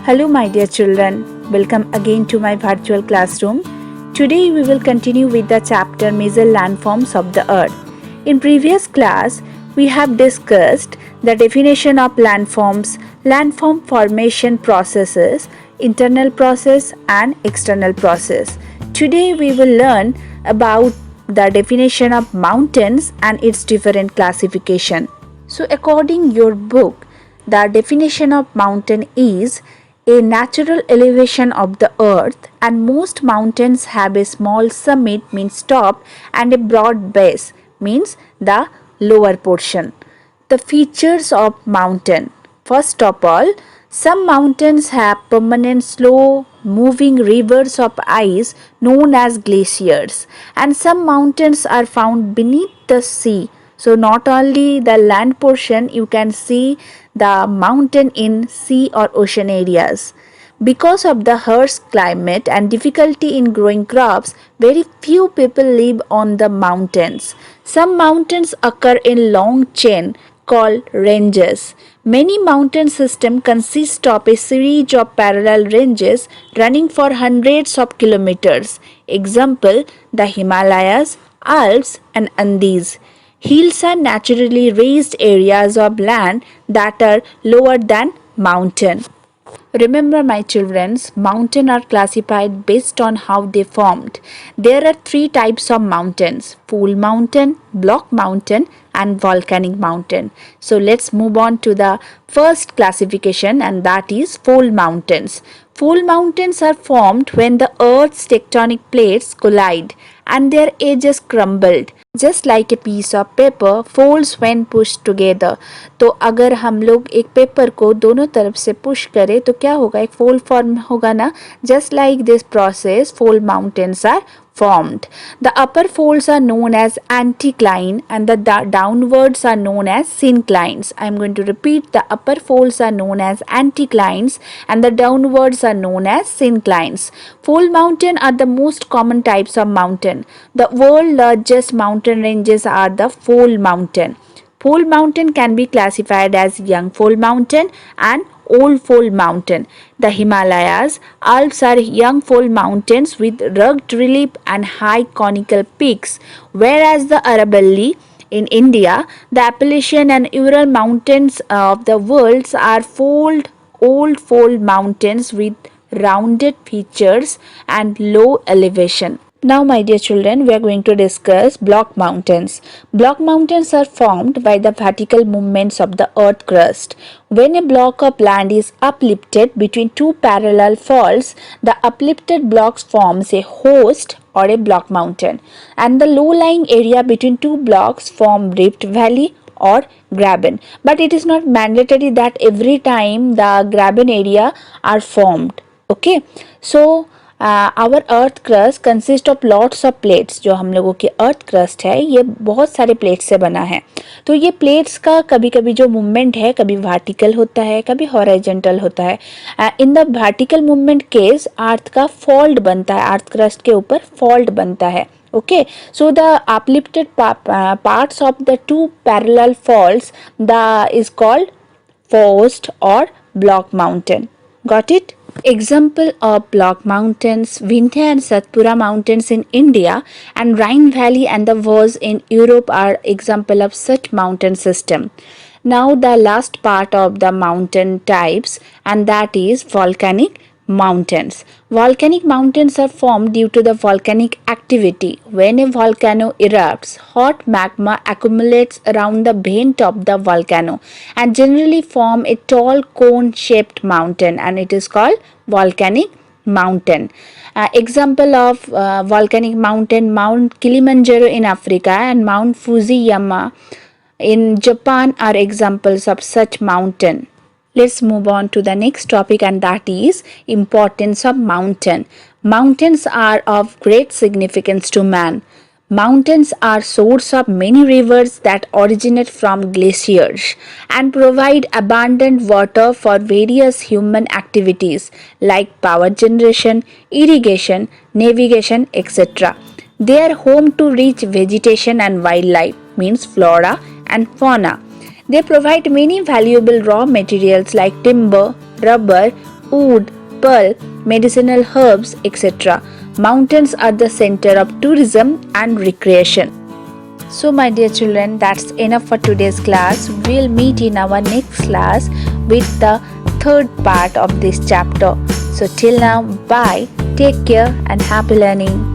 Hello, my dear children. Welcome again to my virtual classroom. Today we will continue with the chapter Major Landforms of the Earth. In previous class, we have discussed the definition of landforms, landform formation processes, internal process and external process. Today we will learn about the definition of mountains and its different classification. So according your book, the definition of mountain is a natural elevation of the earth, and most mountains have a small summit means top and a broad base means the lower portion. The features of mountain. First of all, some mountains have permanent slow moving rivers of ice known as glaciers, and some mountains are found beneath the sea. So not only the land portion, you can see the mountain in sea or ocean areas. Because of the harsh climate and difficulty in growing crops, very few people live on the mountains. Some mountains occur in long chain called ranges. Many mountain systems consist of a series of parallel ranges running for hundreds of kilometers. Example, the Himalayas, Alps and Andes. Hills are naturally raised areas of land that are lower than mountain. Remember, my children, mountains are classified based on how they formed. There are three types of mountains: pool mountain, block mountain and volcanic mountain. So let's move on to the first classification, and that is fold mountains. Fold mountains are formed when the earth's tectonic plates collide and their edges crumbled. Just like a piece of paper folds when pushed together. तो अगर हम लोग एक paper को दोनों तरफ से push करें तो क्या होगा, एक फोल्ड फॉर्म होगा ना. Just like this process, fold mountains are formed. The upper folds are known as anticline and the downwards are known as synclines. I am going to repeat: the upper folds are known as anticlines and the downwards are known as synclines. Fold mountain are the most common types of mountain. The world's largest mountain ranges are the fold mountain. Fold mountain can be classified as young fold mountain and old fold mountain. The Himalayas, Alps are young fold mountains with rugged relief and high conical peaks, whereas the Aravalli in India, the Appalachian and Ural mountains of the world are old fold mountains with rounded features and low elevation. Now, my dear children, we are going to discuss block mountains. Block mountains are formed by the vertical movements of the earth crust. When a block of land is uplifted between two parallel faults, the uplifted blocks forms a host or a block mountain, and the low-lying area between two blocks form rift valley or graben. But it is not mandatory that every time the graben area are formed. Okay, so our earth crust consist of lots of plates. जो हम लोगों के earth crust है ये बहुत सारे plates से बना है. तो ये प्लेट्स का कभी कभी जो मूवमेंट है कभी वर्टिकल होता है कभी हॉरिजॉन्टल होता है. In the vertical movement case earth का फॉल्ट बनता है, अर्थ क्रस्ट के ऊपर फॉल्ट बनता है. Okay, so the uplifted parts of the two parallel faults is called forced or block mountain. Got it? Example of block mountains: Vindhya and Satpura mountains in India and Rhine Valley and the Vosges in Europe are example of such mountain system. Now the last part of the mountain types, and that is volcanic mountains. Volcanic mountains are formed due to the volcanic activity. When a volcano erupts, hot magma accumulates around the vent of the volcano and generally form a tall cone-shaped mountain, and it is called volcanic mountain. Example of volcanic mountain: Mount Kilimanjaro in Africa and Mount Fujiyama in Japan are examples of such mountain. Let's move on to the next topic, and that is importance of mountain. Mountains are of great significance to man. Mountains are source of many rivers that originate from glaciers and provide abundant water for various human activities like power generation, irrigation, navigation, etc. They are home to rich vegetation and wildlife, means flora and fauna. They provide many valuable raw materials like timber, rubber, wood, pulp, medicinal herbs, etc. Mountains are the center of tourism and recreation. So my dear children, that's enough for today's class. We'll meet in our next class with the third part of this chapter. So till now, bye, take care and happy learning.